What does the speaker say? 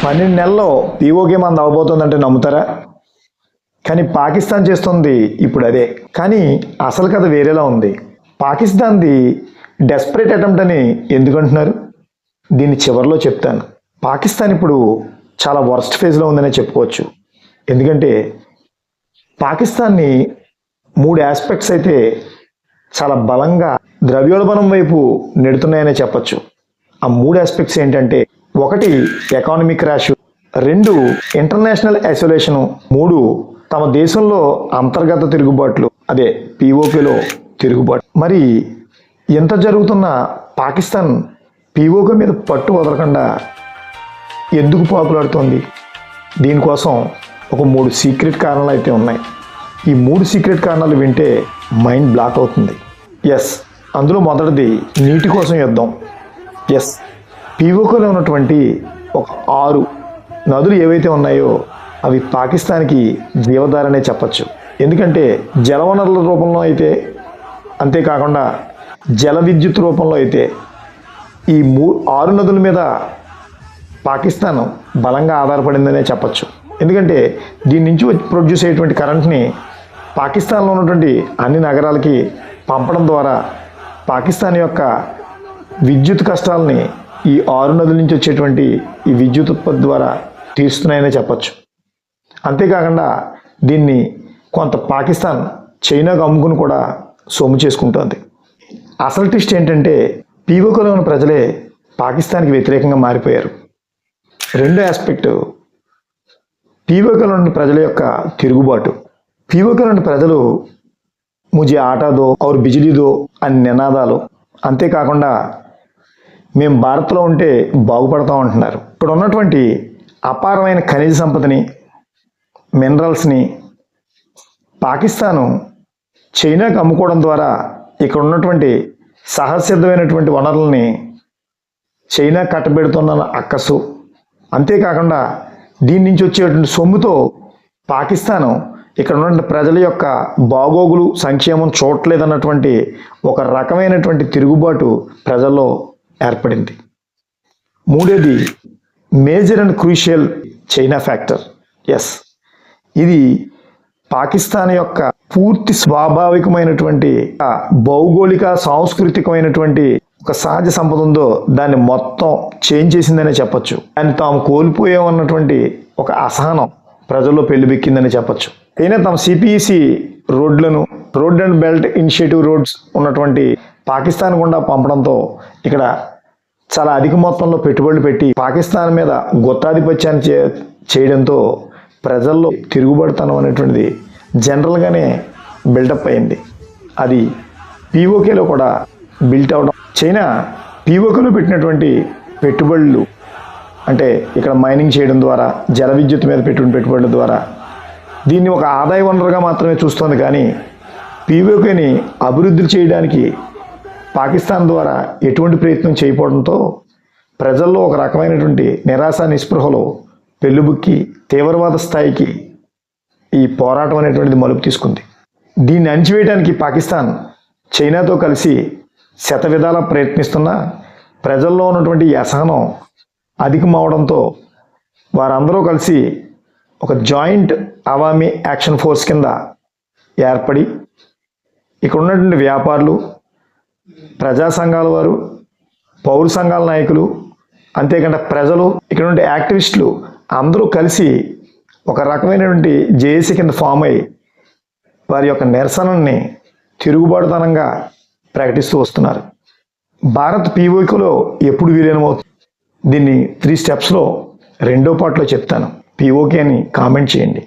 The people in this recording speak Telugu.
12 నెలల్లో పీఓకే మంది అవబోతుందంటే నమ్ముతారా? కానీ పాకిస్తాన్ చేస్తుంది ఇప్పుడు అదే. కానీ అసలు కథ వేరేలా ఉంది. పాకిస్తాన్ది డెస్పరేట్ అటెంప్ట్ అని ఎందుకు అంటున్నారు? దీన్ని చివరిలో చెప్తాను. పాకిస్తాన్ ఇప్పుడు చాలా వర్స్ట్ ఫేజ్లో ఉందనే చెప్పుకోవచ్చు. ఎందుకంటే పాకిస్తాన్ని 3 ఆస్పెక్ట్స్ అయితే చాలా బలంగా ద్రవ్యోల్బణం వైపు నెడుతున్నాయనే చెప్పచ్చు. ఆ 3 ఆస్పెక్ట్స్ ఏంటంటే, 1 ఎకానమిక్ క్రాష్, 2 ఇంటర్నేషనల్ ఐసోలేషను, 3 తమ దేశంలో అంతర్గత తిరుగుబాట్లు, అదే పీఓకేలో తిరుగుబాటు. మరి ఎంత జరుగుతున్న పాకిస్తాన్ పీఓకే మీద పట్టు వదలకుండా ఎందుకు పాకులాడుతోంది? దీనికోసం ఒక 3 సీక్రెట్ కారణాలు అయితే ఉన్నాయి. ఈ 3 సీక్రెట్ కారణాలు వింటే మైండ్ బ్లాక్ అవుతుంది. ఎస్, అందులో మొదటిది నీటి కోసం యుద్ధం. ఎస్, పీఓకేలో ఉన్నటువంటి ఒక 6 నదులు ఏవైతే ఉన్నాయో అవి పాకిస్తాన్కి జీవధారనే చెప్పచ్చు. ఎందుకంటే జలవనరుల రూపంలో అయితే, అంతేకాకుండా జల విద్యుత్ రూపంలో అయితే ఈ 6 నదుల మీద పాకిస్తాన్ బలంగా ఆధారపడిందనే చెప్పచ్చు. ఎందుకంటే దీని నుంచి ప్రొడ్యూస్ అయ్యేటువంటి కరెంట్ని పాకిస్తాన్లో ఉన్నటువంటి అన్ని నగరాలకి పంపడం ద్వారా పాకిస్తాన్ యొక్క విద్యుత్ కష్టాలని ఈ 6 నదుల నుంచి వచ్చేటువంటి ఈ విద్యుత్ ఉత్పత్తి ద్వారా తీరుస్తున్నాయనే చెప్పచ్చు. అంతేకాకుండా దీన్ని కొంత పాకిస్తాన్ చైనాకు అమ్ముకుని కూడా సొమ్ము చేసుకుంటోంది. అసలు ట్విస్ట్ ఏంటంటే, పీఓకేలో ఉన్న ప్రజలే పాకిస్తాన్కి వ్యతిరేకంగా మారిపోయారు. రెండో ఆస్పెక్ట్, పీఓకేలో ఉన్న ప్రజల యొక్క తిరుగుబాటు. పీఓకేలో ఉన్న ప్రజలు ముజే ఆటాదో ఔర్ బిజిలీదో అని నినాదాలు, అంతేకాకుండా మేము భారత్లో ఉంటే బాగుపడతాం అంటున్నారు. ఇక్కడ ఉన్నటువంటి అపారమైన ఖనిజ సంపదని, మినరల్స్ని పాకిస్తాను చైనాకు అమ్ముకోవడం ద్వారా ఇక్కడ ఉన్నటువంటి సహజసిద్ధమైనటువంటి వనరులని చైనా కట్టబెడుతున్న అక్కసు, అంతేకాకుండా దీని నుంచి వచ్చేటువంటి సొమ్ముతో పాకిస్తాను ఇక్కడ ఉన్నటువంటి ప్రజల యొక్క బాగోగులు, సంక్షేమం చూడలేదన్నటువంటి ఒక రకమైనటువంటి తిరుగుబాటు ప్రజల్లో ఏర్పడింది. మూడోది major and crucial China factor. Yes, ఇది పాకిస్తాన్ యొక్క పూర్తి స్వాభావికమైనటువంటి భౌగోళిక సాంస్కృతికమైనటువంటి ఒక సహజ సంపద ఉందో దాన్ని మొత్తం చేంజ్ చేసిందనే చెప్పచ్చు. దాన్ని తాము కోల్పోయామన్నటువంటి ఒక అసహనం ప్రజల్లో పెళ్లిబెక్కిందని చెప్పచ్చు. అయినా తమ సిపిఈసి రోడ్లను, road and belt initiative roads ఉన్నటువంటి పాకిస్తాన్ గుండా పంపడంతో ఇక్కడ చాలా అధిక మొత్తంలో పెట్టుబడులు పెట్టి పాకిస్తాన్ మీద గుత్తాధిపత్యాన్ని చేయడంతో ప్రజల్లో తిరుగుబడతనం అనేటువంటిది జనరల్గానే బిల్డప్ అయింది. అది పీఓకేలో కూడా బిల్ట్ అవడం. చైనా పీఓకేలో పెట్టినటువంటి పెట్టుబడులు, అంటే ఇక్కడ మైనింగ్ చేయడం ద్వారా, జల విద్యుత్ మీద పెట్టిన పెట్టుబడుల ద్వారా దీన్ని ఒక ఆదాయ వనరుగా మాత్రమే చూస్తోంది. కానీ పీఓకేని అభివృద్ధి చేయడానికి పాకిస్తాన్ ద్వారా ఎటువంటి ప్రయత్నం చేయకపోవడంతో ప్రజల్లో ఒక రకమైనటువంటి నిరాశ నిస్పృహలో పెళ్ళుబుక్కి తీవ్రవాద స్థాయికి ఈ పోరాటం అనేటువంటిది మలుపు తీసుకుంది. దీన్ని అణిచివేయడానికి పాకిస్తాన్ చైనాతో కలిసి శతవిధాలా ప్రయత్నిస్తున్నా ప్రజల్లో ఉన్నటువంటి ఈ అసహనం అధికమవడంతో వారందరూ కలిసి ఒక జాయింట్ అవామీ యాక్షన్ ఫోర్స్ కింద ఏర్పడి ఇక్కడ ఉన్నటువంటి వ్యాపారులు, ప్రజా సంఘాల వారు, పౌర సంఘాల నాయకులు, అంతేకాకుండా ప్రజలు, ఇక్కడ ఉండే యాక్టివిస్టులు అందరూ కలిసి ఒక రకమైనటువంటి జేఏసీ కింద ఫామ్ అయ్యి వారి యొక్క నిరసనని తిరుగుబాటుతనంగా ప్రకటిస్తూ వస్తున్నారు. భారత్ పీఓకేలో ఎప్పుడు విలీనమవుతుంది? దీన్ని 3 స్టెప్స్లో రెండో పార్ట్లో చెప్తాను. పీఓకే అని కామెంట్ చేయండి.